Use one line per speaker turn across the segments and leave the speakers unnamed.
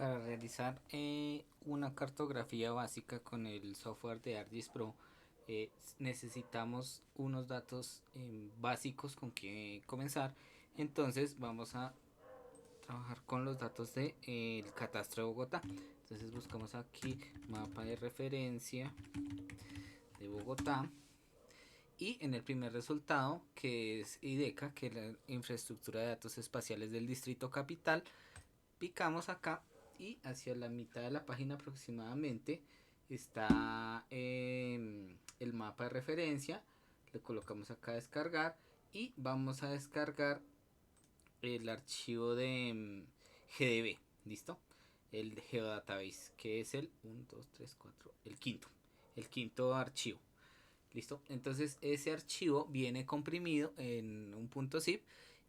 Para realizar una cartografía básica con el software de ArcGIS Pro, necesitamos unos datos básicos con que comenzar. Entonces vamos a trabajar con los datos del catastro de Bogotá. Entonces buscamos aquí mapa de referencia de Bogotá. Y en el primer resultado, que es IDECA, que es la infraestructura de datos espaciales del Distrito Capital, picamos acá y hacia la mitad de la página aproximadamente está el mapa de referencia. Le colocamos acá a descargar y vamos a descargar el archivo de GDB. ¿Listo? El Geodatabase, que es el 1, 2, 3, 4, el quinto archivo. ¿Listo? Entonces ese archivo viene comprimido en un punto zip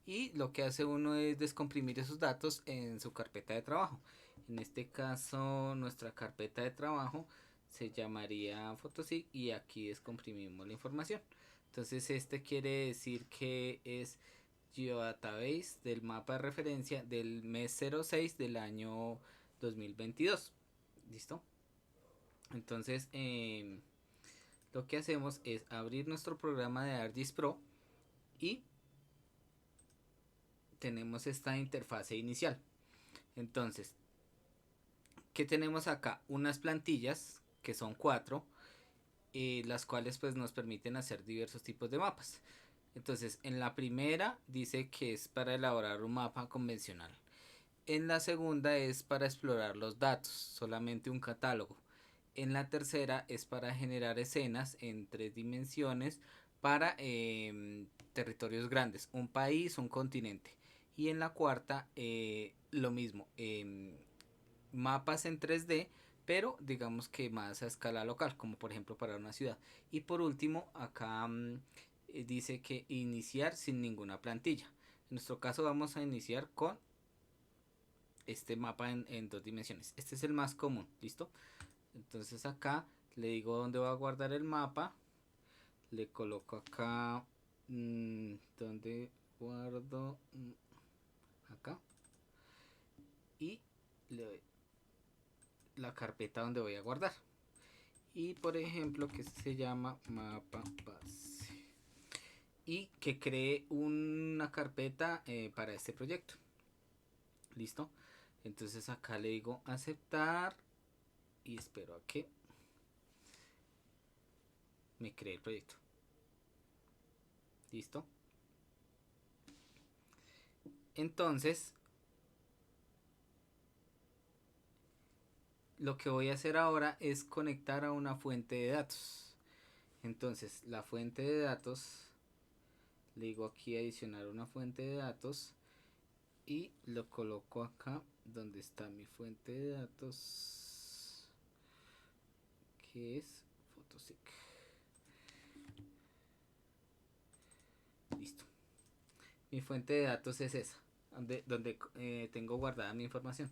y lo que hace uno es descomprimir esos datos en su carpeta de trabajo. En este caso nuestra carpeta de trabajo se llamaría photozip y aquí descomprimimos la información. Entonces este quiere decir que es Geodatabase del mapa de referencia del mes 06 del año 2022. ¿Listo? Entonces lo que hacemos es abrir nuestro programa de ArcGIS Pro y tenemos esta interfase inicial. Entonces, ¿qué tenemos acá? Unas plantillas, que son 4, las cuales pues nos permiten hacer diversos tipos de mapas. Entonces, en la primera dice que es para elaborar un mapa convencional. En la segunda es para explorar los datos, solamente un catálogo. En la tercera es para generar escenas en 3 dimensiones para territorios grandes, un país, un continente. Y en la cuarta lo mismo, mapas en 3D, pero digamos que más a escala local, como por ejemplo para una ciudad. Y por último, acá dice que iniciar sin ninguna plantilla. En nuestro caso vamos a iniciar con este mapa en 2 dimensiones. Este es el más común, ¿listo? Entonces acá le digo dónde va a guardar el mapa. Le coloco acá donde guardo acá. Y le doy la carpeta donde voy a guardar. Y por ejemplo que se llama mapa base. Y que cree una carpeta para este proyecto. ¿Listo? Entonces acá le digo aceptar. Y espero a que me cree el proyecto. ¿Listo? Entonces, lo que voy a hacer ahora es conectar a una fuente de datos. Entonces, la fuente de datos, le digo aquí adicionar una fuente de datos y lo coloco acá donde está mi fuente de datos, que es Photosig. Listo. Mi fuente de datos es esa, donde tengo guardada mi información.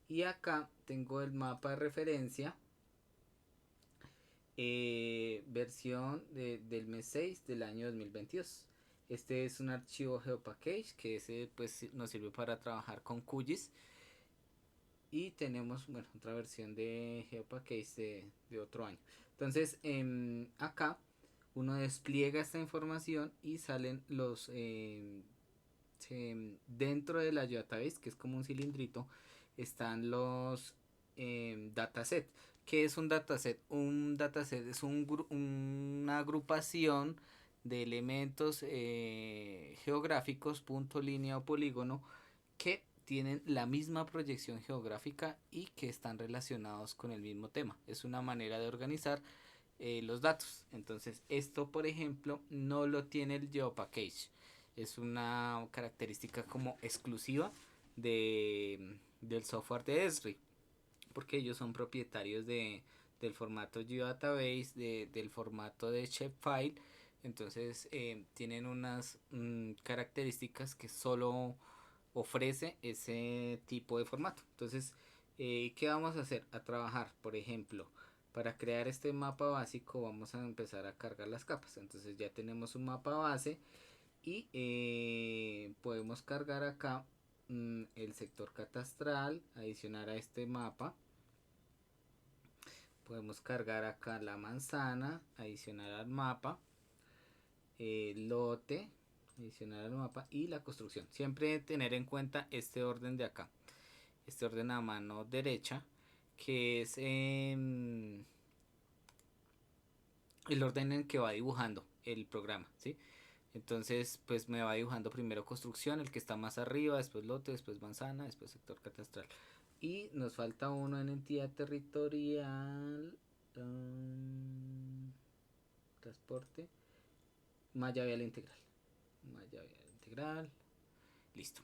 Y acá tengo el mapa de referencia, versión del mes 6 del año 2022. Este es un archivo GeoPackage que ese pues nos sirve para trabajar con QGIS. Y tenemos bueno, otra versión de GeoPackage de otro año. Entonces acá uno despliega esta información y salen los dentro de la database, que es como un cilindrito, están los dataset. ¿Qué es un dataset? Un dataset es una agrupación de elementos geográficos, punto, línea o polígono, que tienen la misma proyección geográfica y que están relacionados con el mismo tema. Es una manera de organizar los datos. Entonces, esto, por ejemplo, no lo tiene el GeoPackage. Es una característica como exclusiva del software de Esri, porque ellos son propietarios del formato Geodatabase, del formato de Shapefile. Entonces, tienen unas características que solo ofrece ese tipo de formato. Entonces, ¿qué vamos a hacer? A trabajar, por ejemplo, para crear este mapa básico vamos a empezar a cargar las capas. Entonces ya tenemos un mapa base y podemos cargar acá el sector catastral, adicionar a este mapa. Podemos cargar acá la manzana, adicionar al mapa, el lote, adicionar al mapa y la construcción. Siempre tener en cuenta este orden de acá, este orden a mano derecha, que es el orden en que va dibujando el programa, ¿sí? Entonces, pues me va dibujando primero construcción, el que está más arriba, después lote, después manzana, después sector catastral. Y nos falta uno en entidad territorial, transporte, malla vial integral. Malla vial integral, listo.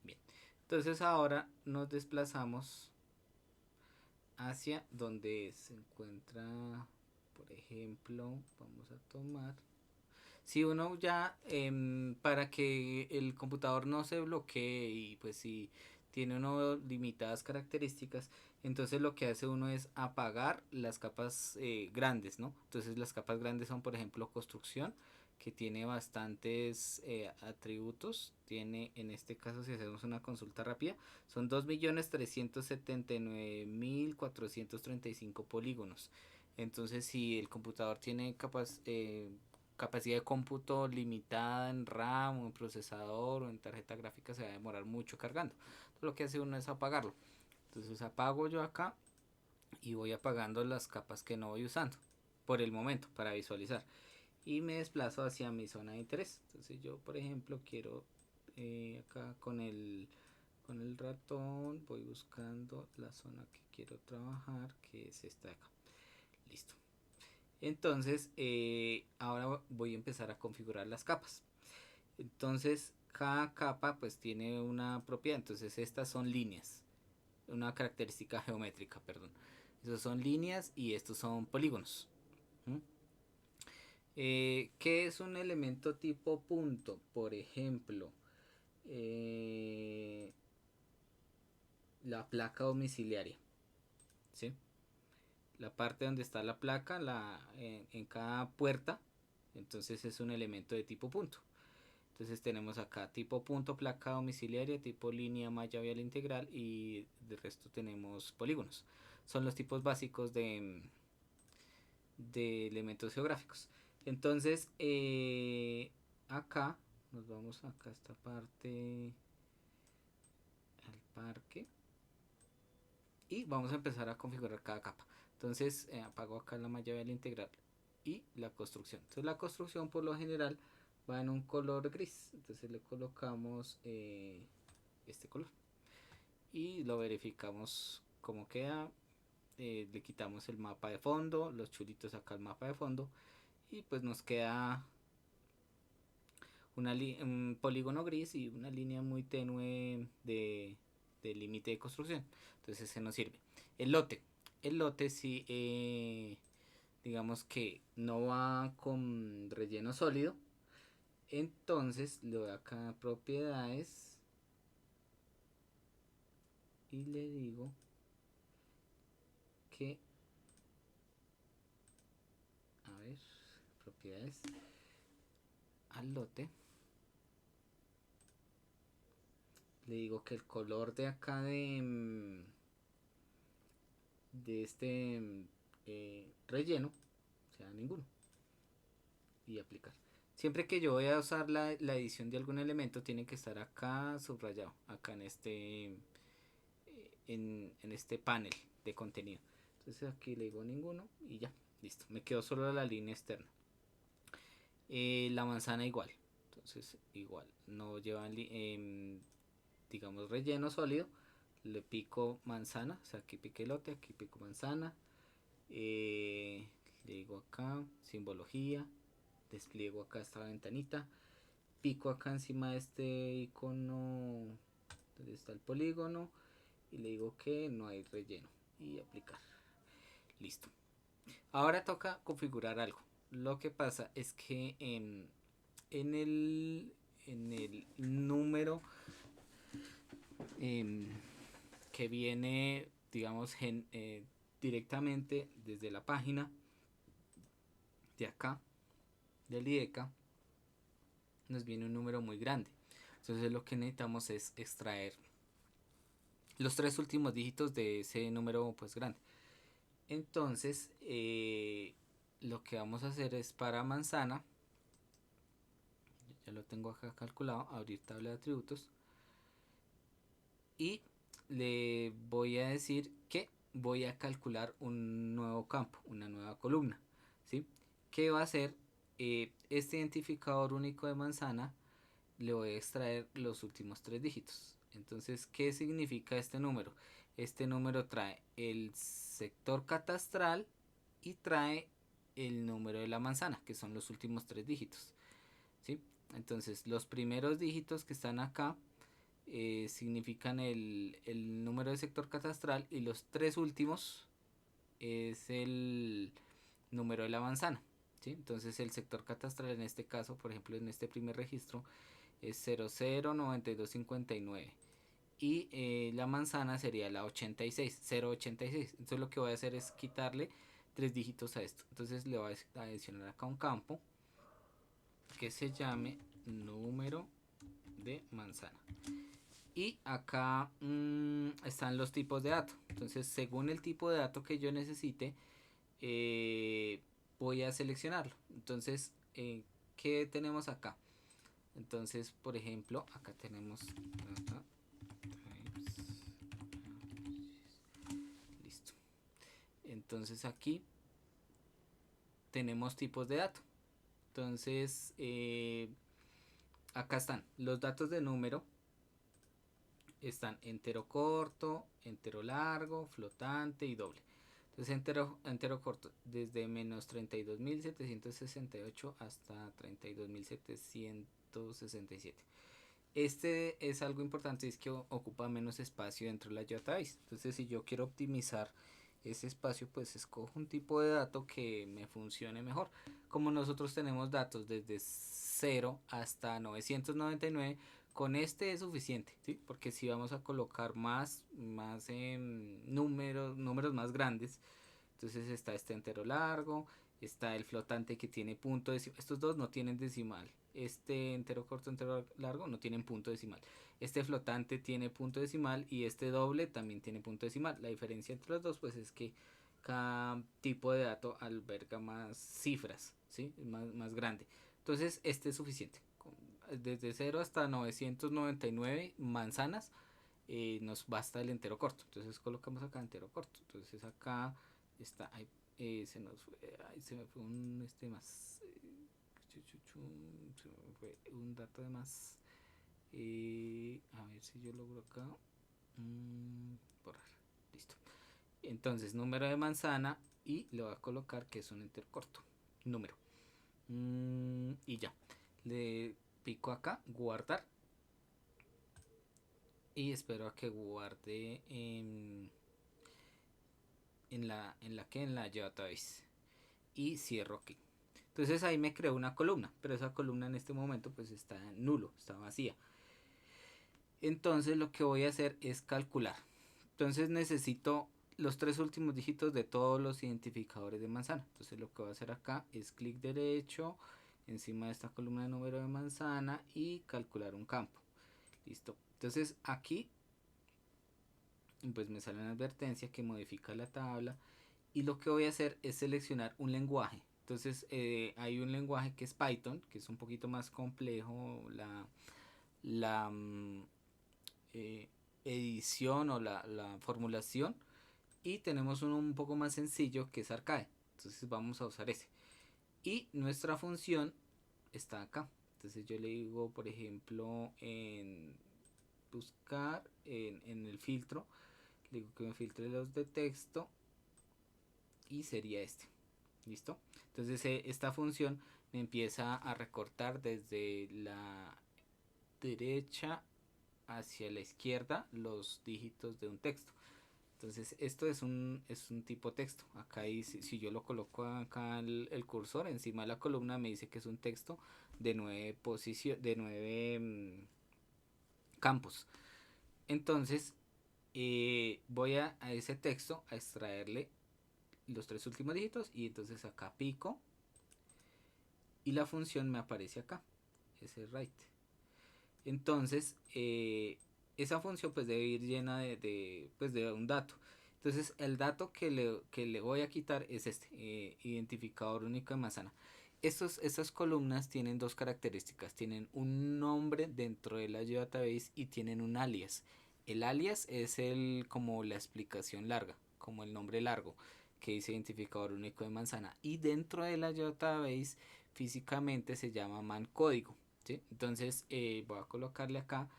Bien. Entonces ahora nos desplazamos hacia donde se encuentra, por ejemplo, vamos a tomar. Si uno ya, para que el computador no se bloquee y pues si tiene uno limitadas características, entonces lo que hace uno es apagar las capas grandes, ¿no? Entonces las capas grandes son, por ejemplo, construcción, que tiene bastantes atributos. Tiene, en este caso, si hacemos una consulta rápida, son 2.379.435 polígonos. Entonces, si el computador tiene capacidad de cómputo limitada en RAM o en procesador o en tarjeta gráfica, se va a demorar mucho cargando. Entonces, lo que hace uno es apagarlo. Entonces apago yo acá y voy apagando las capas que no voy usando por el momento para visualizar. Y me desplazo hacia mi zona de interés. Entonces yo, por ejemplo, quiero acá con el ratón voy buscando la zona que quiero trabajar, que es esta de acá. Listo. Entonces, ahora voy a empezar a configurar las capas. Entonces, cada capa pues tiene una propiedad. Entonces, estas son líneas. Una característica geométrica, perdón. Estos son líneas y estos son polígonos. ¿Mm? ¿Qué es un elemento tipo punto? Por ejemplo, la placa domiciliaria. ¿Sí? La parte donde está la placa en cada puerta, entonces es un elemento de tipo punto. Entonces tenemos acá tipo punto, placa domiciliaria, tipo línea, malla vial integral y de resto tenemos polígonos. Son los tipos básicos de elementos geográficos. Entonces acá nos vamos acá a esta parte al parque y vamos a empezar a configurar cada capa. Entonces apago acá la malla vial integral y la construcción. Entonces la construcción por lo general va en un color gris. Entonces le colocamos este color y lo verificamos como queda. Le quitamos el mapa de fondo, los chulitos acá al mapa de fondo y pues nos queda un polígono gris y una línea muy tenue de límite de construcción. Entonces se nos sirve. El lote. El lote sí, digamos que no va con relleno sólido. Entonces le doy acá a propiedades y le digo que, a ver, propiedades al lote. Le digo que el color de acá de este relleno sea ninguno y aplicar. Siempre que yo voy a usar la edición de algún elemento tiene que estar acá subrayado, acá en este panel de contenido. Entonces aquí le digo ninguno y ya, listo. Me quedó solo la línea externa. La manzana igual. Entonces igual, no llevan digamos relleno sólido. Le pico manzana, o sea aquí pique lote, aquí pico manzana. Le digo acá simbología, despliego acá esta ventanita, pico acá encima de este icono donde está el polígono y le digo que no hay relleno y aplicar. Listo. Ahora toca configurar algo. Lo que pasa es que en el número eh, que viene, digamos, directamente desde la página de acá, del IDECA, nos viene un número muy grande. Entonces lo que necesitamos es extraer los tres últimos dígitos de ese número pues grande. Entonces lo que vamos a hacer es para manzana, ya lo tengo acá calculado, abrir tabla de atributos y le voy a decir que voy a calcular un nuevo campo, una nueva columna, ¿sí? ¿Qué va a hacer? Este identificador único de manzana le voy a extraer los últimos tres dígitos. Entonces, ¿qué significa este número? Este número trae el sector catastral y trae el número de la manzana, que son los últimos tres dígitos, ¿sí? Entonces, los primeros dígitos que están acá significan el número de sector catastral y los tres últimos es el número de la manzana, ¿sí? Entonces, el sector catastral en este caso, por ejemplo, en este primer registro, es 009259 y la manzana sería la 86, 086. Entonces lo que voy a hacer es quitarle tres dígitos a esto. Entonces le voy a adicionar acá un campo que se llame número de manzana. Y acá están los tipos de dato. Entonces según el tipo de dato que yo necesite, voy a seleccionarlo. Entonces, ¿qué tenemos acá? Entonces, por ejemplo, acá tenemos listo. Entonces aquí tenemos tipos de datos. Entonces, acá están los datos de número. Están entero corto, entero largo, flotante y doble. Entonces entero corto desde menos 32.768 hasta 32.767. Este es algo importante, es que ocupa menos espacio dentro de la database. Entonces si yo quiero optimizar ese espacio, pues escojo un tipo de dato que me funcione mejor. Como nosotros tenemos datos desde 0 hasta 999, con este es suficiente, ¿sí? Porque si vamos a colocar más números más grandes, entonces está este entero largo, está el flotante que tiene punto decimal. Estos dos no tienen decimal. Este entero corto, entero largo no tienen punto decimal. Este flotante tiene punto decimal y este doble también tiene punto decimal. La diferencia entre los dos pues es que cada tipo de dato alberga más cifras, ¿sí? Más grande. Entonces este es suficiente. Desde 0 hasta 999 manzanas nos basta el entero corto. Entonces colocamos acá entero corto. Entonces acá está, ahí, se nos fue, ahí se me fue un más. Se me fue un dato de más. A ver si yo logro acá. Borrar. Listo. Entonces, número de manzana y le voy a colocar que es un enter corto. Número. Y ya. Le pico acá, guardar. Y espero a que guarde en la database. Y cierro aquí. Entonces ahí me creó una columna, pero esa columna en este momento pues está nulo, está vacía. Entonces lo que voy a hacer es calcular. Entonces necesito los tres últimos dígitos de todos los identificadores de manzana. Entonces lo que voy a hacer acá es clic derecho encima de esta columna de número de manzana y calcular un campo. Listo. Entonces aquí pues me sale una advertencia que modifica la tabla y lo que voy a hacer es seleccionar un lenguaje. Entonces hay un lenguaje que es Python, que es un poquito más complejo la edición o la formulación, y tenemos uno un poco más sencillo que es Arcade. Entonces vamos a usar ese. Y nuestra función está acá. Entonces yo le digo, por ejemplo, en buscar, en el filtro, le digo que me filtre los de texto y sería este. ¿Listo? Entonces esta función me empieza a recortar desde la derecha hacia la izquierda los dígitos de un texto. Entonces esto es un tipo texto. Acá si yo lo coloco acá el cursor encima de la columna me dice que es un texto de 9 campos. Entonces voy a ese texto a extraerle los tres últimos dígitos y entonces acá pico y la función me aparece acá, ese write. Entonces, esa función pues debe ir llena pues, de un dato. Entonces, el dato que le voy a quitar es este, identificador único de manzana. Estas columnas tienen dos características. Tienen un nombre dentro de la database y tienen un alias. El alias es como la explicación larga, como el nombre largo, que dice identificador único de manzana. Y dentro de la database físicamente se llama man código. ¿Sí? Entonces voy a colocarle acá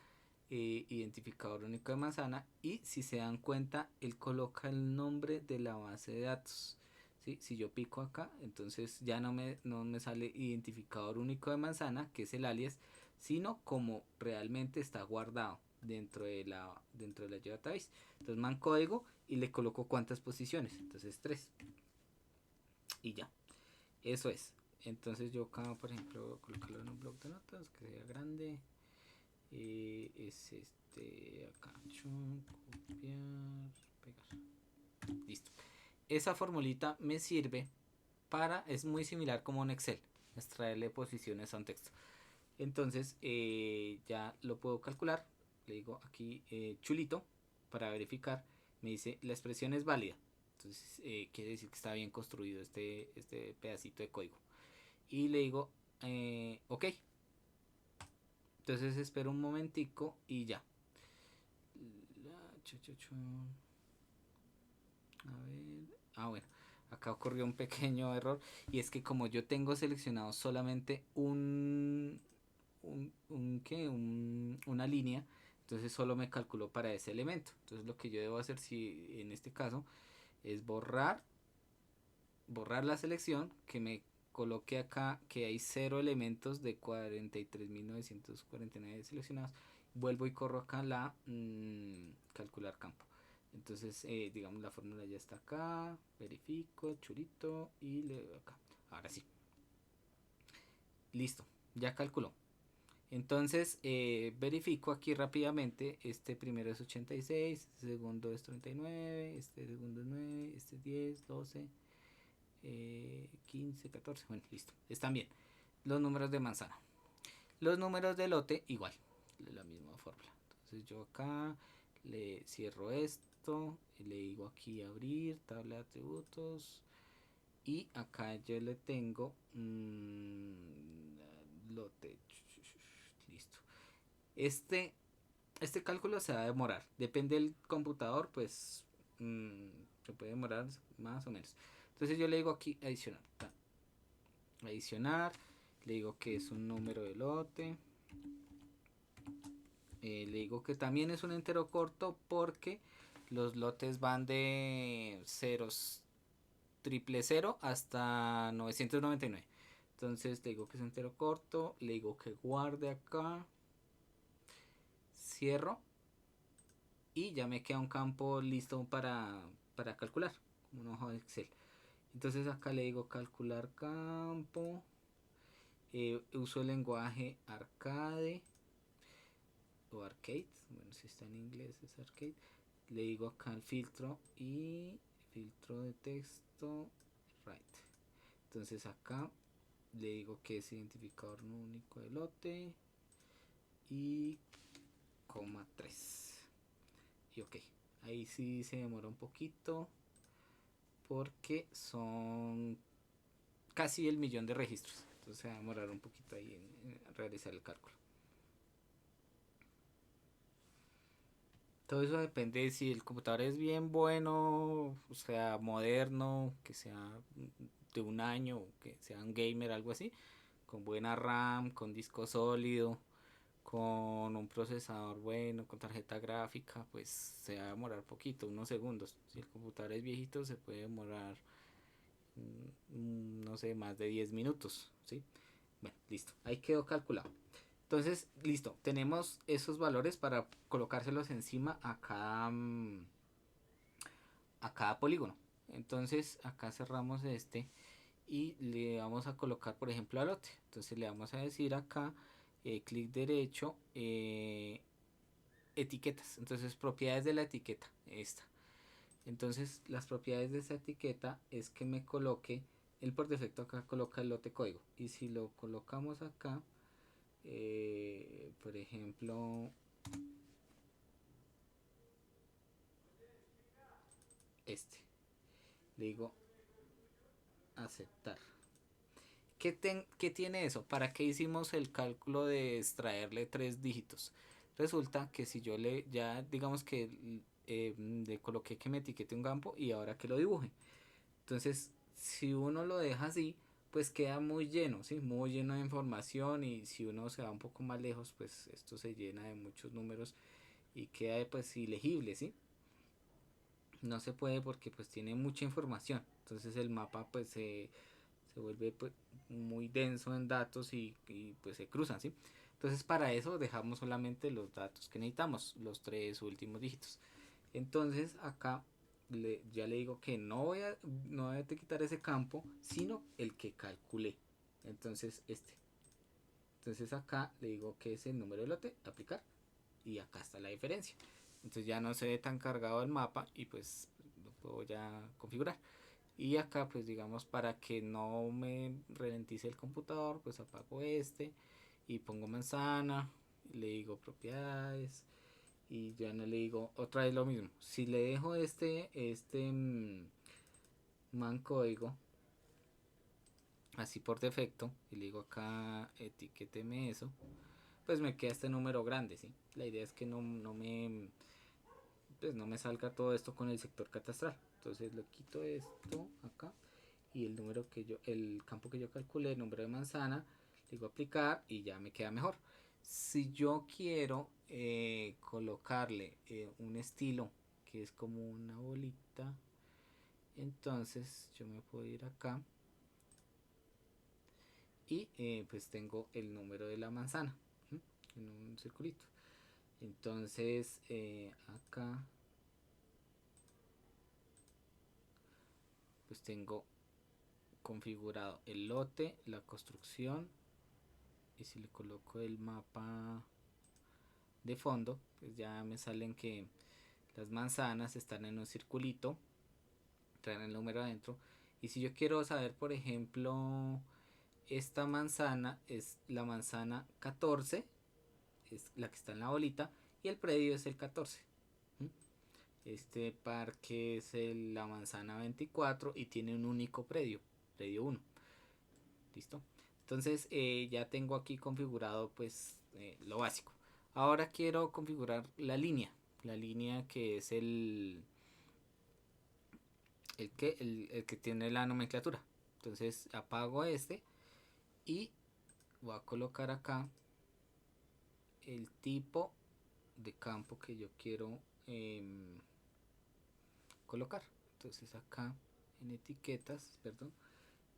identificador único de manzana y si se dan cuenta él coloca el nombre de la base de datos. ¿Sí? Si yo pico acá, entonces ya no me sale identificador único de manzana, que es el alias, sino como realmente está guardado dentro de la database. Entonces man código y le coloco cuántas posiciones, entonces 3 y ya, eso es. Entonces yo acá, por ejemplo, colocarlo en un bloc de notas que sea grande. Es este acá. Copiar, pegar. Listo. Esa formulita me sirve para, es muy similar como en Excel, extraerle posiciones a un texto. Entonces ya lo puedo calcular. Le digo aquí chulito para verificar. Me dice la expresión es válida. Entonces quiere decir que está bien construido este pedacito de código. Y le digo ok. Entonces espero un momentico y ya. A ver. Ah, bueno. Acá ocurrió un pequeño error. Y es que como yo tengo seleccionado solamente ¿qué? Una línea. Entonces solo me calculó para ese elemento. Entonces lo que yo debo hacer si en este caso es borrar la selección. Que me coloque acá que hay 0 elementos de 43.949 seleccionados. Vuelvo y corro acá calcular campo. Entonces, digamos, la fórmula ya está acá. Verifico, chulito y le doy acá. Ahora sí. Listo, ya calculó. Entonces, verifico aquí rápidamente. Este primero es 86, este segundo es 39, este segundo es 9, este es 10, 12, 15, 14. Bueno, listo. Están bien. Los números de manzana. Los números de lote, igual. De la misma fórmula. Entonces, yo acá le cierro esto. Le digo aquí abrir, tabla de atributos. Y acá yo le tengo lote. Listo. Este, este cálculo se va a demorar. Depende del computador, pues se puede demorar más o menos. Entonces yo le digo aquí adicionar. Adicionar. Le digo que es un número de lote. Le digo que también es un entero corto porque los lotes van de ceros triple cero hasta 999. Entonces le digo que es entero corto. Le digo que guarde acá. Cierro. Y ya me queda un campo listo para calcular. Como una hoja de Excel. Entonces acá le digo calcular campo. Uso el lenguaje arcade o arcade. Bueno, si está en inglés es arcade. Le digo acá el filtro y filtro de texto right. Entonces acá le digo que es identificador no único de lote y coma 3 y ok. Ahí sí se demora un poquito porque son casi el millón de registros. Entonces se va a demorar un poquito ahí en realizar el cálculo. Todo eso depende de si el computador es bien bueno, o sea, moderno, que sea de un año, que sea un gamer, algo así, con buena RAM, con disco sólido, con un procesador bueno, con tarjeta gráfica, pues se va a demorar poquito, unos segundos. Si el computador es viejito, se puede demorar, no sé, más de 10 minutos, ¿sí? Bueno, listo, ahí quedó calculado. Entonces, listo, tenemos esos valores para colocárselos encima a cada polígono. Entonces, acá cerramos este y le vamos a colocar, por ejemplo, al lote. Entonces, le vamos a decir acá, clic derecho, etiquetas. Entonces, propiedades de la etiqueta, esta. Entonces, las propiedades de esa etiqueta es que me coloque, él por defecto acá coloca el lote código. Y si lo colocamos acá, Por ejemplo, le digo aceptar. ¿Qué tiene eso? ¿Para qué hicimos el cálculo de extraerle 3 dígitos? Resulta que si yo ya digamos que le coloqué que me etiquete un campo y ahora que lo dibuje. Entonces, si uno lo deja así, pues queda muy lleno, ¿sí? Muy lleno de información, y si uno se va un poco más lejos, pues esto se llena de muchos números y queda pues ilegible, ¿sí? No se puede porque pues tiene mucha información. Entonces el mapa pues se vuelve pues muy denso en datos y pues se cruzan, ¿sí? Entonces para eso dejamos solamente los datos que necesitamos, los 3 últimos dígitos. Entonces acá ya le digo que no voy a quitar ese campo, sino el que calculé. Entonces Entonces acá le digo que es el número de lote, aplicar, y acá está la diferencia. Entonces ya no se ve tan cargado el mapa y pues lo puedo ya configurar. Y acá pues digamos, para que no me ralentice el computador, pues apago y pongo manzana, y le digo propiedades, y ya no le digo otra vez lo mismo. Si le dejo man código así por defecto y le digo acá etiquéteme eso, pues me queda este número grande, ¿sí? La idea es que no me salga todo esto con el sector catastral. Entonces le quito esto acá, y el campo que yo calculé, el número de manzana, le digo aplicar y ya me queda mejor. Si yo quiero colocarle un estilo que es como una bolita, entonces yo me puedo ir acá y pues tengo el número de la manzana, ¿sí? En un circulito. Entonces acá pues tengo configurado el lote, la construcción, y si le coloco el mapa de fondo, pues ya me salen que las manzanas están en un circulito, traen el número adentro. Y si yo quiero saber, por ejemplo, esta manzana es la manzana 14, es la que está en la bolita, y el predio es el 14. Este parque es la manzana 24 y tiene un único predio, predio 1. ¿Listo? Entonces ya tengo aquí configurado pues lo básico. Ahora quiero configurar la línea que es el que tiene la nomenclatura. Entonces apago y voy a colocar acá el tipo de campo que yo quiero colocar. Entonces acá en etiquetas, perdón,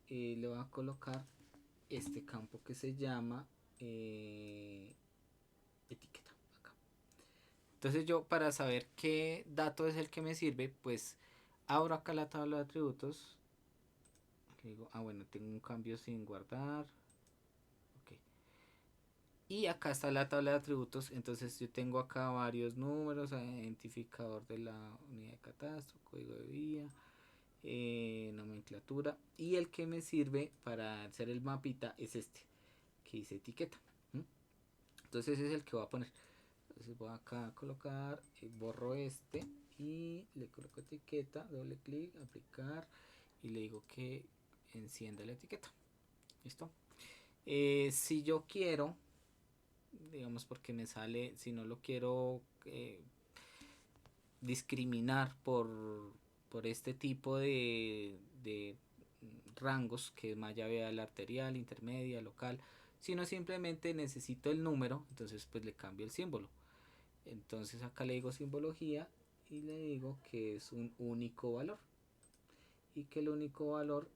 le voy a colocar este campo que se llama etiqueta acá. Entonces yo, para saber qué dato es el que me sirve, pues abro acá la tabla de atributos. Digo, bueno, tengo un cambio sin guardar. Okay. Y acá está la tabla de atributos. Entonces yo tengo acá varios números: identificador de la unidad de catastro, código de vía, nomenclatura. Y el que me sirve para hacer el mapita es este, que dice etiqueta. Entonces es el que voy a poner. Entonces voy acá a colocar, borro y le coloco etiqueta, doble clic, aplicar, y le digo que encienda la etiqueta. ¿Listo? Si yo quiero, digamos, porque me sale, si no lo quiero discriminar por este tipo de rangos, que es malla vial arterial, intermedia, local, sino simplemente necesito el número, entonces pues le cambio el símbolo. Entonces acá le digo simbología y le digo que es un único valor, y que el único valor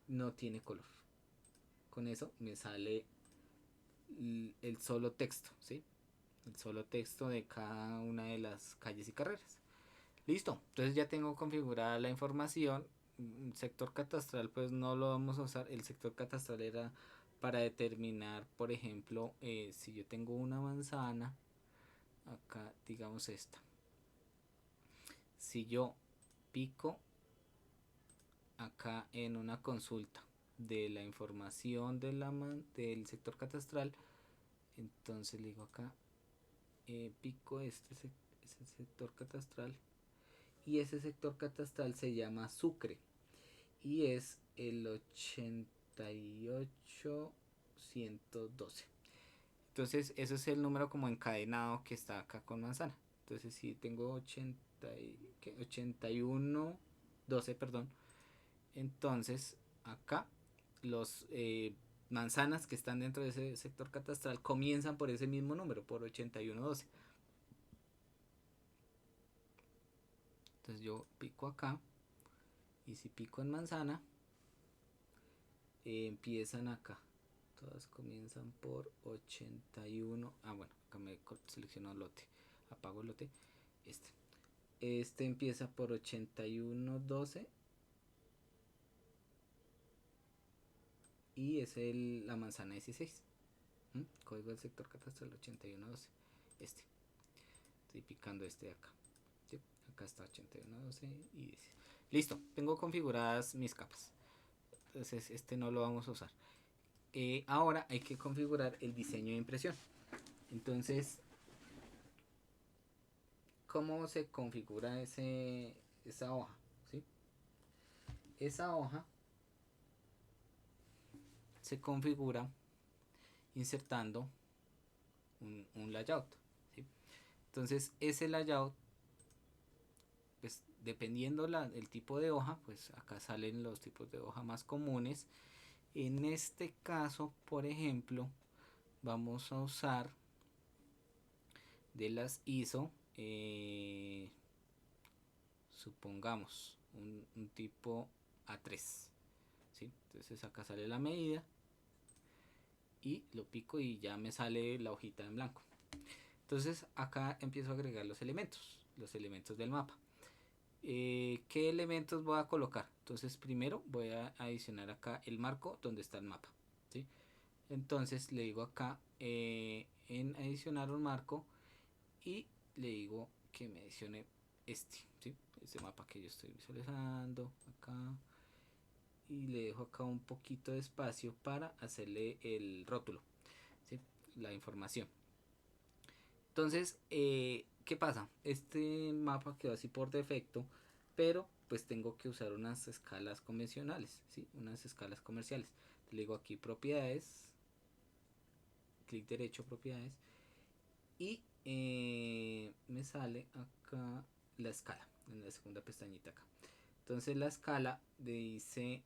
no tiene color. Con eso me sale el solo texto, ¿sí? El solo texto de cada una de las calles y carreras. Listo, entonces ya tengo configurada la información. Sector catastral pues no lo vamos a usar. El sector catastral era para determinar, por ejemplo, si yo tengo una manzana acá, digamos esta, si yo pico acá en una consulta de la información de del sector catastral. Entonces le digo acá, pico ese sector catastral, y ese sector catastral se llama Sucre y es el 88112. Entonces ese es el número como encadenado que está acá con manzana. Entonces si tengo 81 12, perdón. Entonces acá los manzanas que están dentro de ese sector catastral comienzan por ese mismo número, por 8112. Entonces yo pico acá, y si pico en manzana, empiezan acá. Todas comienzan por 81. Ah, bueno, acá me selecciono lote. Apago el lote. Este empieza por 8112 y es la manzana 16. Código del sector catastral 8112. Estoy picando de acá. ¿Sí? Acá está 8112 y 10. Listo, tengo configuradas mis capas. Entonces no lo vamos a usar. Ahora hay que configurar el diseño de impresión. Entonces, ¿cómo se configura esa hoja? ¿Sí? Esa hoja se configura insertando un layout. ¿Sí? Entonces, ese layout, pues dependiendo el tipo de hoja, pues acá salen los tipos de hoja más comunes. En este caso, por ejemplo, vamos a usar de las ISO, supongamos un tipo A3. ¿Sí? Entonces acá sale la medida y lo pico y ya me sale la hojita en blanco. Entonces acá empiezo a agregar los elementos del mapa. ¿Qué elementos voy a colocar? Entonces primero voy a adicionar acá el marco donde está el mapa. ¿Sí? Entonces le digo acá en adicionar un marco y le digo que me adicione ¿sí? Este mapa que yo estoy visualizando acá, y le dejo acá un poquito de espacio para hacerle el rótulo, ¿sí? La información. Entonces, ¿qué pasa? Este mapa quedó así por defecto, pero pues tengo que usar unas escalas convencionales, ¿sí? Unas escalas comerciales. Le digo aquí propiedades, clic derecho propiedades, y me sale acá la escala en la segunda pestañita acá. Entonces la escala dice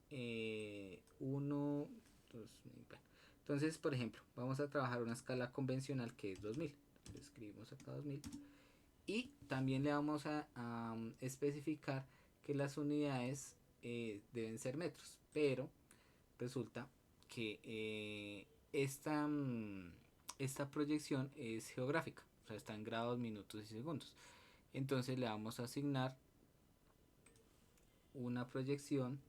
1, 2, bueno. Entonces, por ejemplo, vamos a trabajar una escala convencional que es 2000. Entonces escribimos acá 2000. Y también le vamos a especificar que las unidades deben ser metros. Pero resulta que esta proyección es geográfica. O sea, está en grados, minutos y segundos. Entonces le vamos a asignar una proyección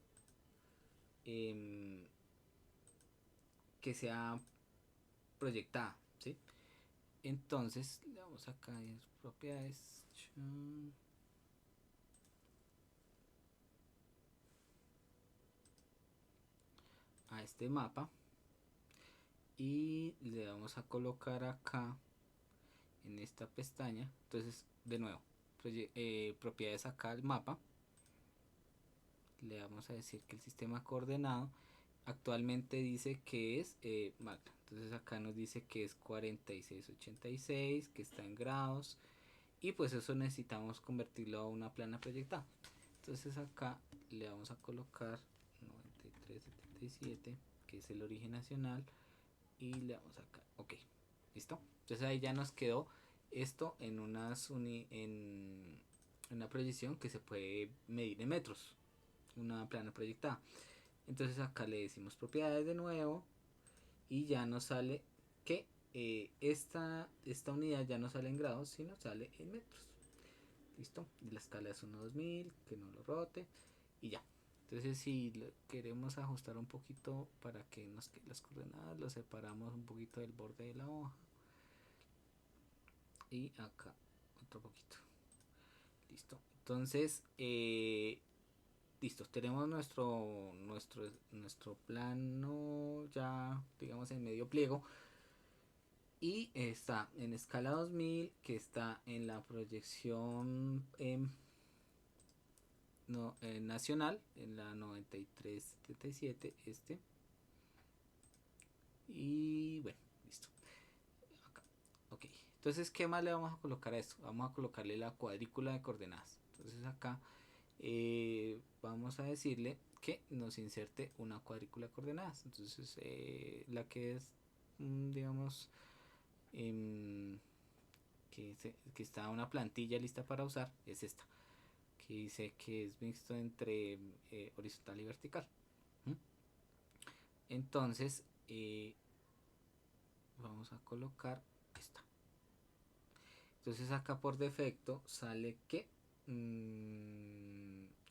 que sea proyectada, ¿sí? Entonces le damos acá en propiedades a este mapa y le vamos a colocar acá en esta pestaña. Entonces de nuevo propiedades acá al mapa, le vamos a decir que el sistema coordenado actualmente dice que es Magna. Entonces acá nos dice que es 4686, que está en grados, y pues eso necesitamos convertirlo a una plana proyectada. Entonces acá le vamos a colocar 9377, que es el origen nacional, y le damos acá ok, listo. Entonces ahí ya nos quedó esto en una proyección que se puede medir en metros, una plana proyectada. Entonces acá le decimos propiedades de nuevo y ya nos sale que esta unidad ya no sale en grados, sino sale en metros. Listo, y la escala es 1-2000, que no lo rote y ya. Entonces si queremos ajustar un poquito para que nos queden las coordenadas, lo separamos un poquito del borde de la hoja y acá otro poquito. Listo. Entonces listo, tenemos nuestro plano ya, digamos, en medio pliego. Y está en escala 2000, que está en la proyección no, nacional, en la 9377, Y bueno, listo. Acá. Ok. Entonces, ¿qué más le vamos a colocar a esto? Vamos a colocarle la cuadrícula de coordenadas. Entonces acá vamos a decirle que nos inserte una cuadrícula de coordenadas. Entonces, la que es, digamos, em, que está una plantilla lista para usar es esta, que dice que es mixto entre horizontal y vertical. ¿Mm? Entonces vamos a colocar esta. Entonces acá por defecto sale que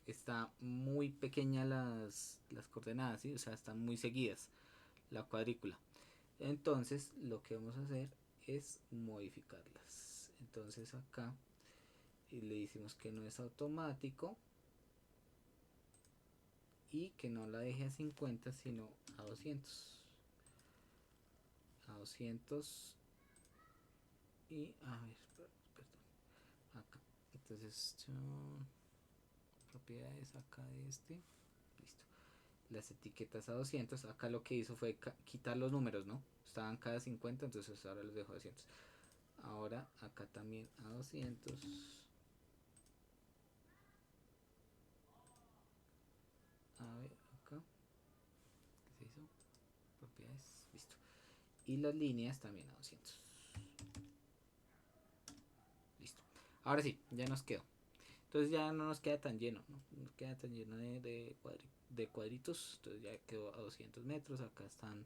está muy pequeña las coordenadas, ¿sí? O sea, están muy seguidas la cuadrícula. Entonces lo que vamos a hacer es modificarlas. Entonces acá le decimos que no es automático y que no la deje a 50 sino a 200. A 200 y a ver, perdón, acá. Entonces propiedades acá de listo. Las etiquetas a 200. Acá lo que hizo fue quitar los números, ¿no? Estaban cada 50, entonces ahora los dejo a 200. Ahora acá también a 200. A ver, acá. ¿Qué se hizo? Propiedades. Listo. Y las líneas también a 200. Listo. Ahora sí, ya nos quedó. Entonces ya no nos queda tan lleno, ¿no? Nos queda tan lleno de cuadritos. Entonces ya quedó a 200 metros. Acá están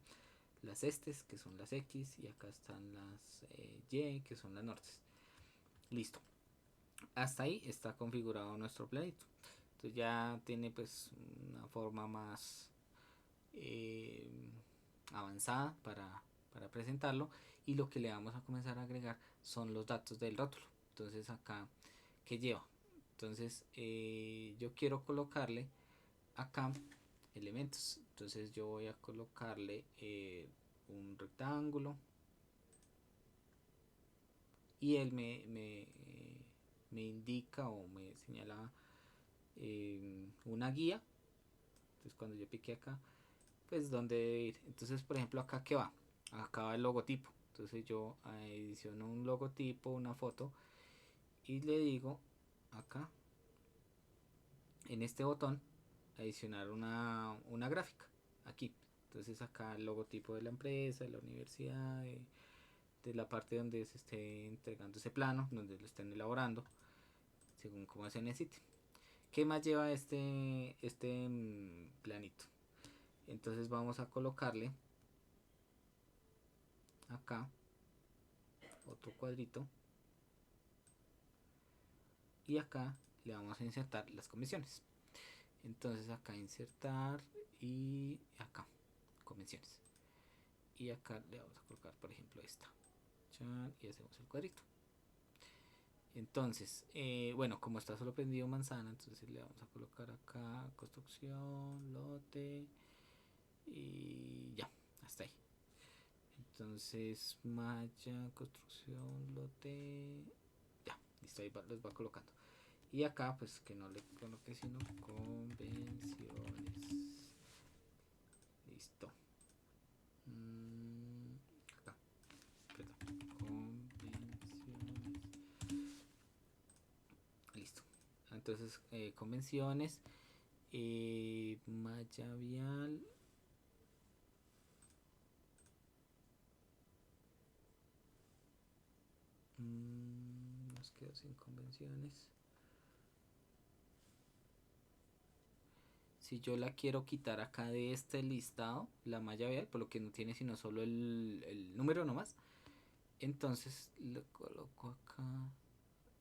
las estes, que son las X, y acá están las Y, que son las nortes. Listo. Hasta ahí está configurado nuestro planito. Entonces ya tiene pues una forma más eh, avanzada para presentarlo. Y lo que le vamos a comenzar a agregar son los datos del rótulo. Entonces acá, ¿qué lleva? Entonces yo quiero colocarle acá elementos. Entonces yo voy a colocarle un rectángulo y él me indica o me señala una guía. Entonces cuando yo pique acá, pues dónde debe ir. Entonces por ejemplo acá, ¿qué va? Acá va el logotipo. Entonces yo ediciono un logotipo, una foto, y le digo acá en este botón adicionar una gráfica aquí. Entonces acá el logotipo de la empresa, de la universidad, de la parte donde se esté entregando ese plano, donde lo estén elaborando, según como se necesite. ¿Qué más lleva este planito? Entonces vamos a colocarle acá otro cuadrito y acá le vamos a insertar las convenciones. Entonces acá insertar y acá convenciones. Y acá le vamos a colocar por ejemplo esta. Y hacemos el cuadrito. Entonces, bueno, como está solo prendido manzana, entonces le vamos a colocar acá construcción, lote y ya, hasta ahí. Entonces, malla, construcción, lote, ya, listo, ahí los va colocando. Y acá, pues que no le coloque sino convenciones. Listo. Acá, perdón, convenciones. Listo. Entonces, convenciones, malla vial. Nos quedó sin convenciones. Si yo la quiero quitar acá de este listado, la malla vial, por lo que no tiene sino solo el número nomás, entonces lo coloco acá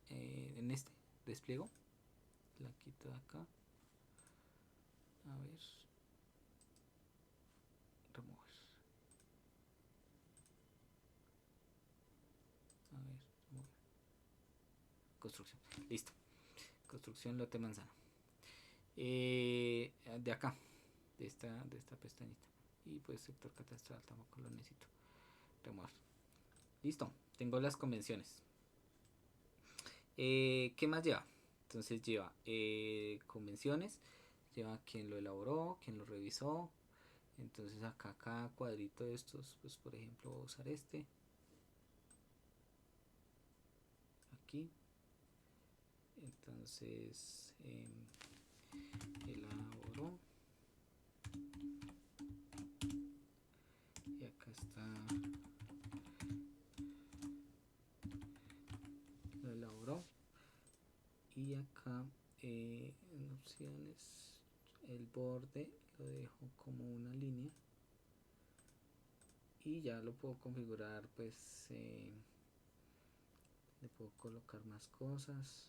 en este despliego, la quito de acá, a ver, remover, a ver, remover, construcción, listo, construcción lote manzana. De acá, de esta pestañita. Y pues sector catastral tampoco lo necesito remover. Listo, tengo las convenciones. ¿Qué más lleva? Entonces lleva convenciones, lleva quién lo elaboró, quién lo revisó. Entonces acá cada cuadrito de estos, pues por ejemplo voy a usar este. Aquí. Entonces elaboró. Y acá está. Lo elaboró. Y acá en opciones el borde lo dejo como una línea. Y ya lo puedo configurar, pues le puedo colocar más cosas.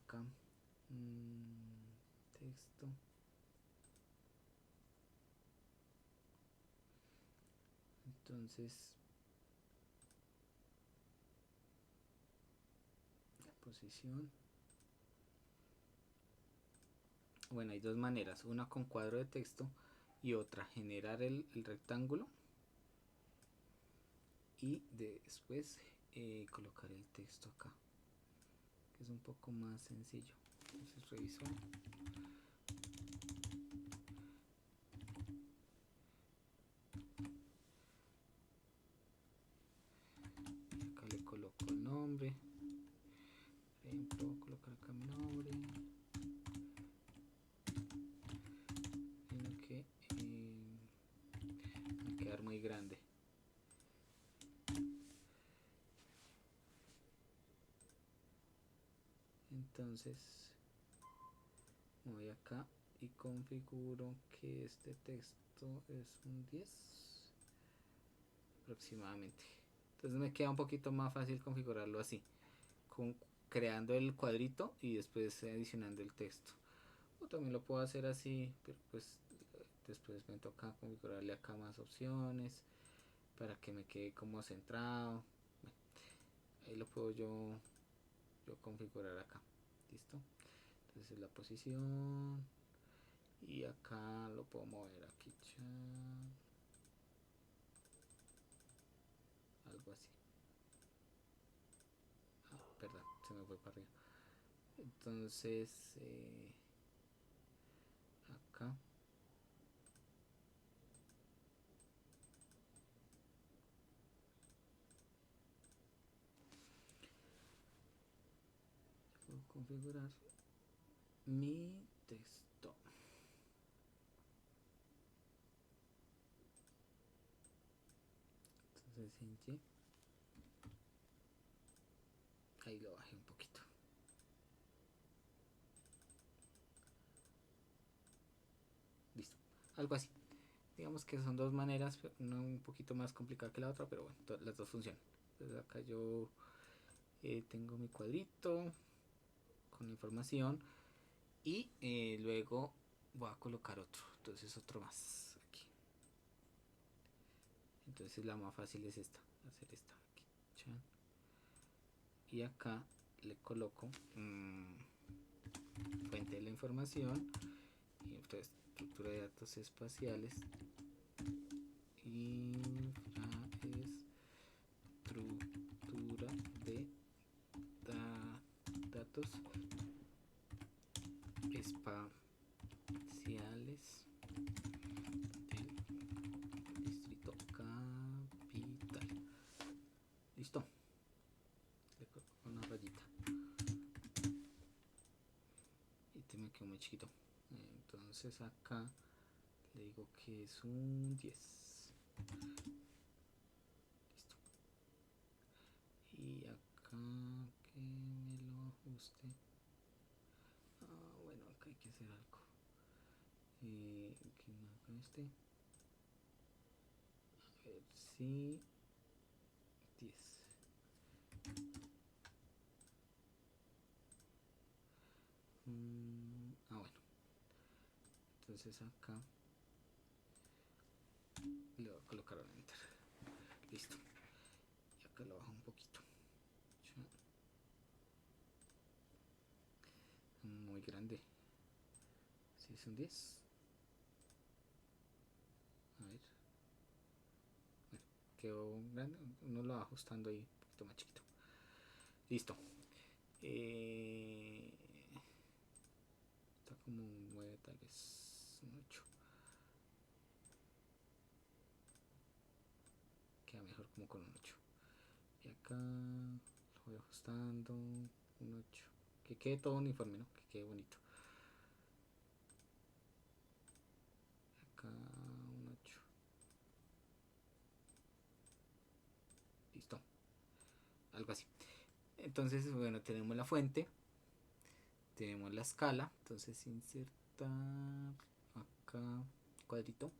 Acá texto. Entonces posición. Bueno, hay dos maneras, una con cuadro de texto y otra generar el rectángulo y después colocar el texto acá, que es un poco más sencillo. Entonces reviso. Acá le coloco el nombre. Por ejemplo, voy a colocar acá mi nombre. Tiene que va a quedar muy grande. Entonces voy acá y configuro que este texto es un 10 aproximadamente. Entonces me queda un poquito más fácil configurarlo así, con, creando el cuadrito y después adicionando el texto. O también lo puedo hacer así, pero pues después me toca configurarle acá más opciones para que me quede como centrado. Bueno, ahí lo puedo yo configurar acá. Listo. Entonces la posición y acá lo puedo mover aquí, algo así. Perdón, se me fue para arriba. Entonces acá puedo configurar mi texto. Entonces en Y, ahí lo bajé un poquito. Listo, algo así. Digamos que son dos maneras, una un poquito más complicada que la otra, pero bueno, las dos funcionan. Entonces acá yo tengo mi cuadrito con la información y luego voy a colocar otro, entonces otro más aquí. Entonces la más fácil es esta, hacer esta aquí, chan. Y acá le coloco fuente de la información y infraestructura de datos espaciales y infraestructura de datos espaciales del distrito capital. Listo, le coloco una rayita y te me quedó muy chiquito. Entonces acá le digo que es un 10. Listo. Y acá que me lo ajuste. Bueno, acá hay que hacer algo. Que no haga este. A ver si 10. Bueno. Entonces acá le voy a colocar un enter. Listo. Y acá lo bajo un poquito. grande. Si es un 10. A ver. Bueno, quedó grande. Uno lo va ajustando ahí un poquito más chiquito. Listo. Está como un 9, tal vez un 8. Queda mejor como con un 8. Y acá lo voy ajustando. Un 8. Que quede todo uniforme, ¿no? Que quede bonito. Acá un 8. Listo. Algo así. Entonces, bueno, tenemos la fuente. Tenemos la escala. Entonces, insertar acá cuadrito.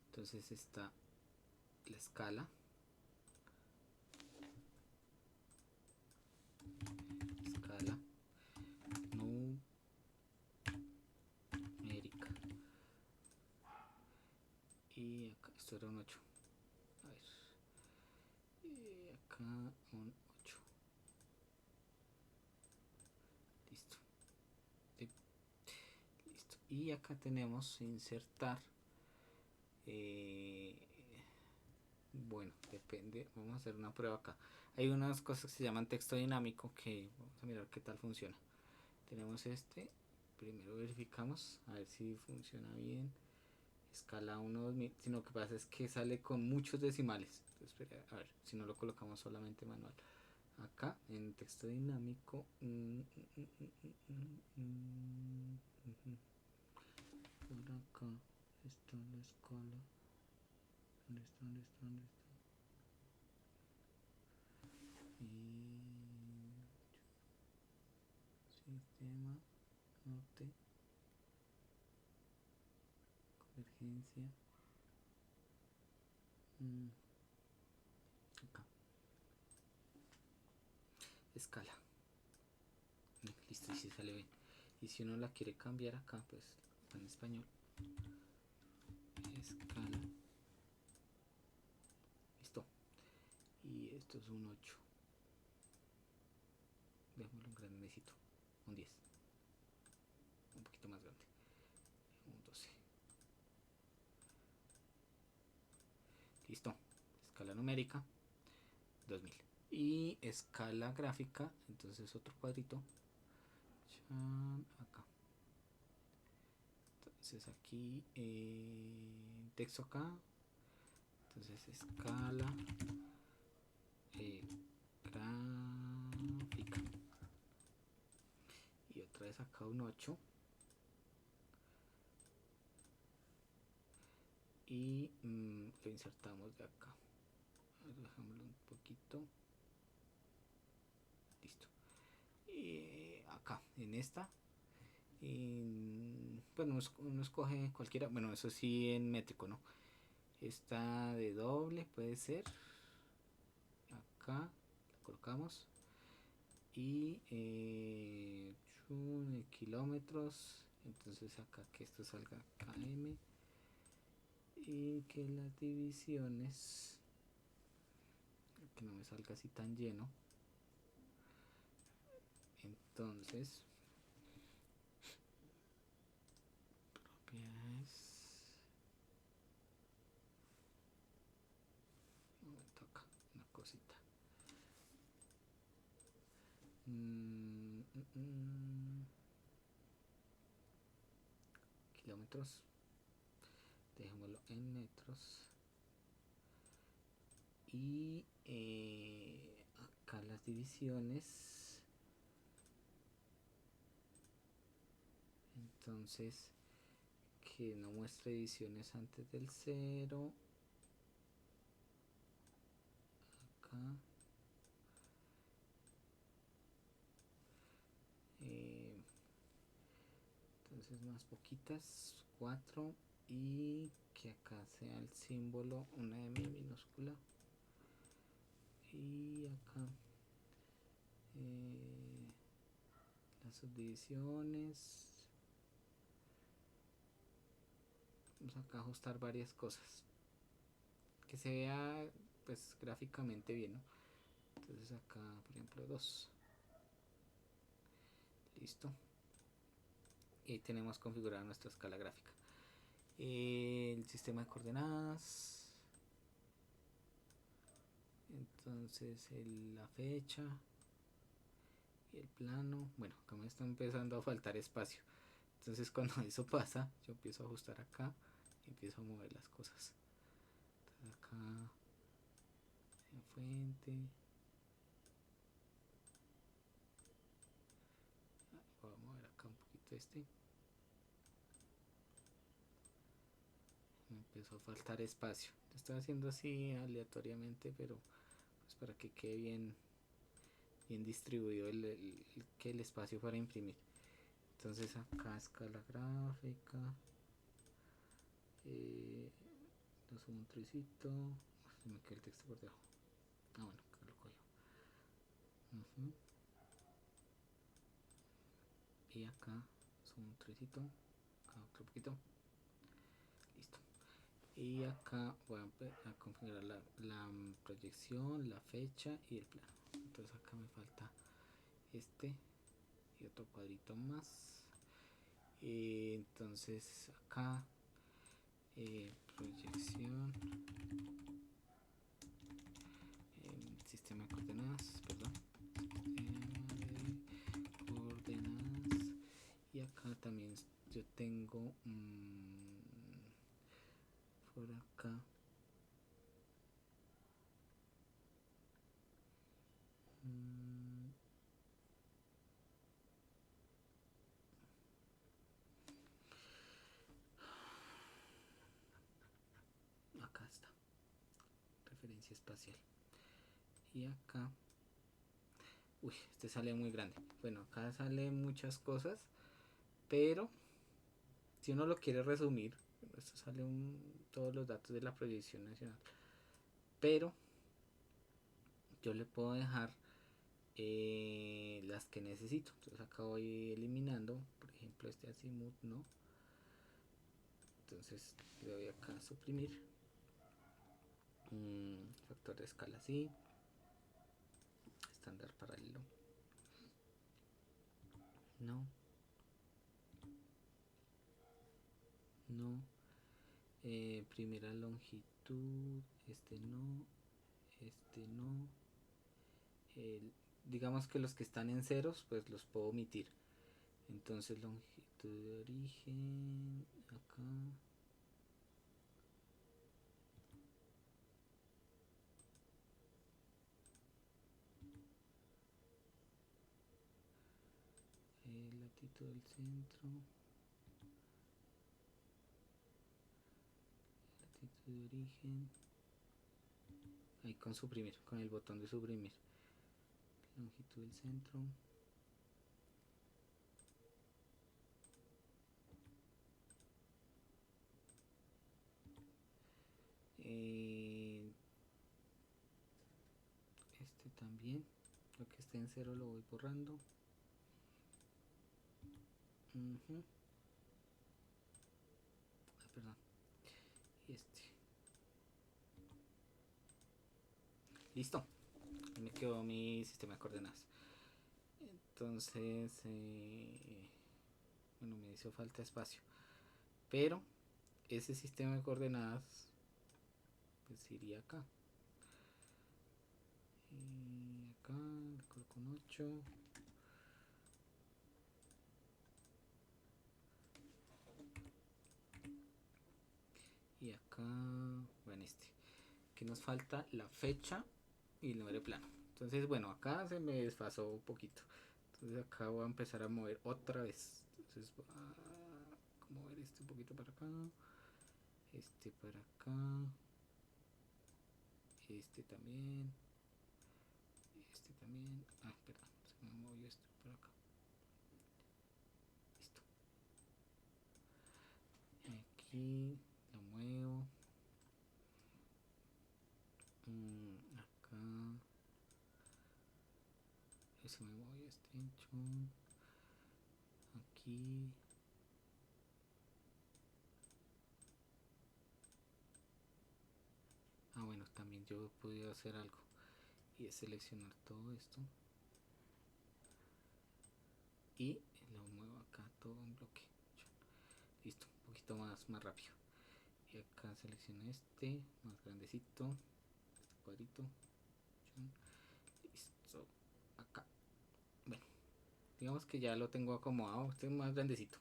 Entonces está la escala. Escala numérica. Y acá, esto era un 8. A ver. Y acá un 8. Listo. Listo. Y acá tenemos insertar. Bueno, depende. Vamos a hacer una prueba acá. Hay unas cosas que se llaman texto dinámico que vamos a mirar qué tal funciona. Tenemos este. Primero verificamos a ver si funciona bien. Escala 1, 2000. Sino que pasa es que sale con muchos decimales. Entonces, espera, a ver si no lo colocamos solamente manual. Acá en texto dinámico. Por acá está la escala. ¿Dónde está? ¿Dónde está? ¿Dónde está? Sistema, norte, convergencia. Acá. Escala. Listo, y si sale bien. Y si uno la quiere cambiar acá, pues en español. Escala. Listo. Y esto es un 8. Dejémoslo un grandecito. Un 10. Un poquito más grande. Un 12. Listo. Escala numérica. 2000. Y escala gráfica. Entonces otro cuadrito. Acá. Entonces aquí texto acá. Entonces escala gráfica. Y otra vez acá un 8. Y lo insertamos de acá. Dejámoslo un poquito. Listo. Acá, en esta. Bueno, uno escoge cualquiera. Bueno, eso sí en métrico, ¿no? Esta de doble puede ser. Acá la colocamos. Y kilómetros. Entonces acá que esto salga km. Y que las divisiones, que no me salga así tan lleno. Entonces propiedades, me toca una cosita. Kilómetros, dejémoslo en metros. Y acá las divisiones, entonces que no muestre divisiones antes del 0. Acá entonces más poquitas, 4. Y que acá sea el símbolo una M minúscula. Y acá las subdivisiones. Vamos acá a ajustar varias cosas que se vea pues gráficamente bien, ¿no? Entonces acá, por ejemplo, 2. Listo. Y ahí tenemos configurada nuestra escala gráfica. El sistema de coordenadas. Entonces la fecha y el plano. Bueno, acá me está empezando a faltar espacio. Entonces cuando eso pasa, yo empiezo a ajustar acá y empiezo a mover las cosas. Entonces acá en fuente. Voy a mover acá un poquito este. Me empezó a faltar espacio. Lo estoy haciendo así aleatoriamente, pero pues para que quede bien distribuido el espacio para imprimir. Entonces acá escala gráfica. Lo subo un tricito. Se me queda el texto por debajo. Ah, bueno, acá lo cojo. Y acá subo un tricito. Acá otro poquito. Listo. Y acá voy a configurar la proyección, la fecha y el plano. Entonces acá me falta este y otro cuadrito más. Entonces acá proyección, sistema de coordenadas, perdón, sistema de coordenadas. Y acá también yo tengo por acá acá está, referencia espacial. Y acá, uy, este sale muy grande. Bueno, acá sale muchas cosas, pero si uno lo quiere resumir, esto sale todos los datos de la proyección nacional, pero yo le puedo dejar las que necesito. Entonces acá voy eliminando, por ejemplo, este azimut no. Entonces le doy acá a suprimir. Factor de escala sí. Estándar paralelo. No. No. Primera longitud. Este no. Este no. Digamos que los que están en ceros, pues los puedo omitir. Entonces longitud de origen. Acá. Latitud del centro. Latitud de origen. Ahí con suprimir, con el botón de suprimir. Longitud del centro. Este también. Lo que esté en cero lo voy borrando. Perdón. Y este. Listo. Ahí me quedó mi sistema de coordenadas. Entonces, bueno, me hizo falta espacio. Pero ese sistema de coordenadas, pues iría acá. Y acá le coloco un 8. Y acá, bueno, este. Que nos falta la fecha y el número de plano. Entonces, bueno, acá se me desfasó un poquito. Entonces acá voy a empezar a mover otra vez. Entonces voy a mover este un poquito para acá. Este para acá. Este también. Este también. Ah, perdón. Se me movió esto por acá. Listo. Aquí lo muevo. Acá. Se me movió estrecho. Aquí. Ah, bueno, también yo he podido hacer algo. y es seleccionar todo esto y lo muevo acá todo en bloque. Listo, un poquito más rápido. Y acá selecciono este más grandecito, este cuadrito. Listo, acá. Bueno, digamos que ya lo tengo acomodado, este es más grandecito.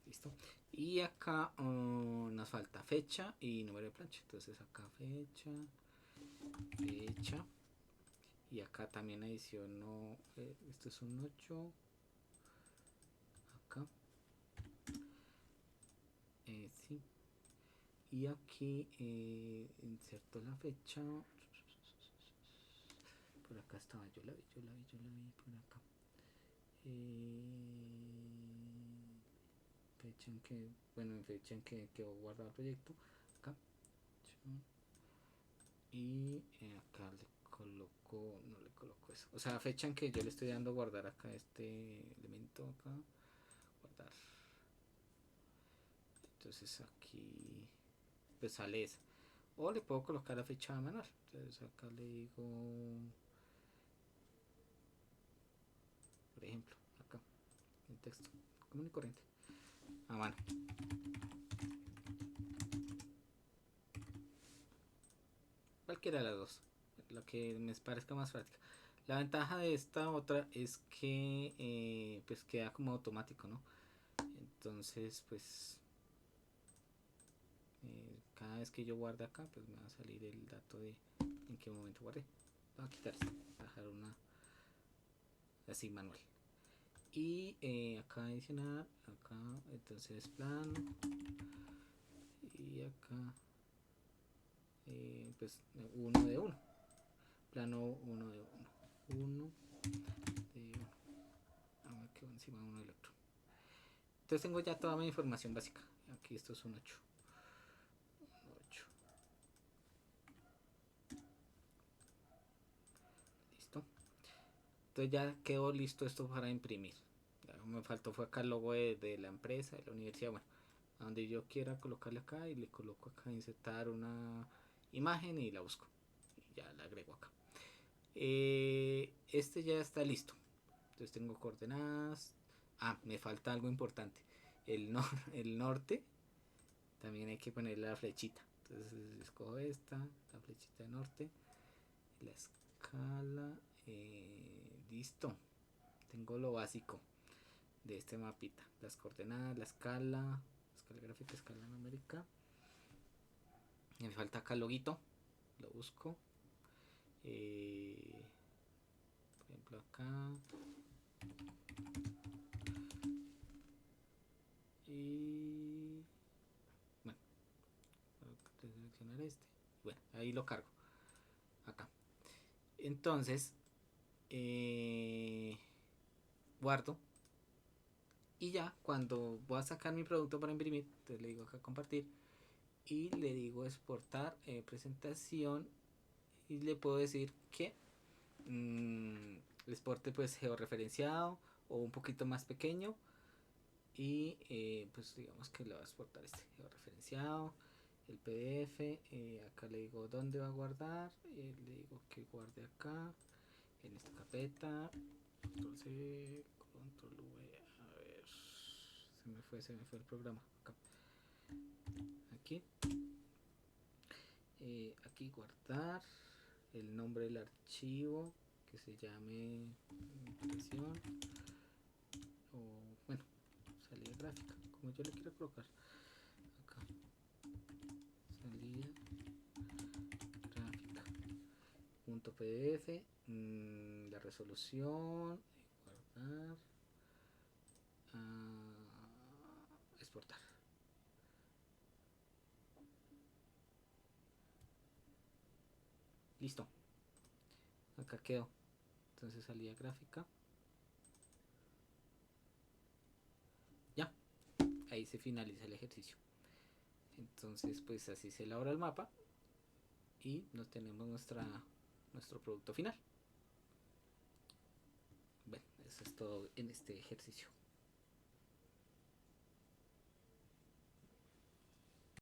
Listo. Y acá nos falta fecha y número de plancha. Entonces acá fecha. Y acá también adiciono, esto es un 8. Acá. Sí. Y aquí inserto la fecha. Por acá estaba, yo la vi por acá. Fecha en que, bueno, fecha en que quedó guardado el proyecto. Acá. Y acá le coloco, no le coloco eso. O sea, fecha en que yo le estoy dando guardar acá este elemento acá. Guardar. Entonces aquí pues sale esa. O le puedo colocar la fecha manual. Entonces acá le digo, por ejemplo, acá, el texto común y corriente. A mano. Cualquiera de las dos. Lo que me parezca más práctica. La ventaja de esta otra es que pues queda como automático, ¿no? Entonces pues cada vez que yo guarde acá pues me va a salir el dato de en qué momento guardé. Voy a quitar esto, voy a dejar una así manual. Y acá adicionar, acá entonces plano y acá pues uno de uno, plano uno de uno de uno, ahora quedó encima uno del otro. Entonces tengo ya toda mi información básica. Aquí esto es un 8. Listo. Entonces ya quedó listo esto para imprimir. Ya me faltó fue acá el logo de la empresa, de la universidad. Bueno, a donde yo quiera colocarle acá y le coloco acá insertar una imagen y la busco. Y ya la agrego acá. Este ya está listo. Entonces tengo coordenadas. Ah, me falta algo importante. El norte. También hay que ponerle la flechita. Entonces escojo esta, la flechita de norte. La escala. Listo. Tengo lo básico de este mapita. Las coordenadas, la escala gráfica, escala numérica. Me falta acá el loguito. Lo busco. Por ejemplo acá. Y bueno, voy a seleccionar este. Bueno, ahí lo cargo. Acá. Entonces, guardo. Y ya, cuando voy a sacar mi producto para imprimir, entonces le digo acá compartir. Y le digo exportar presentación. Y le puedo decir que el exporte pues georreferenciado o un poquito más pequeño. Y pues digamos que le voy a exportar este georreferenciado, el PDF. Acá le digo dónde va a guardar. Le digo que guarde acá en esta carpeta. Control C, control V. A ver, se me fue el programa. Acá. Aquí. Aquí guardar el nombre del archivo que se llame impresión o bueno, salida gráfica, como yo le quiero colocar acá, salida gráfica punto pdf, la resolución, guardar, exportar. Listo, acá quedó. Entonces salida gráfica, ya, ahí se finaliza el ejercicio. Entonces pues así se elabora el mapa y nos tenemos nuestro producto final. Bueno, eso es todo en este ejercicio.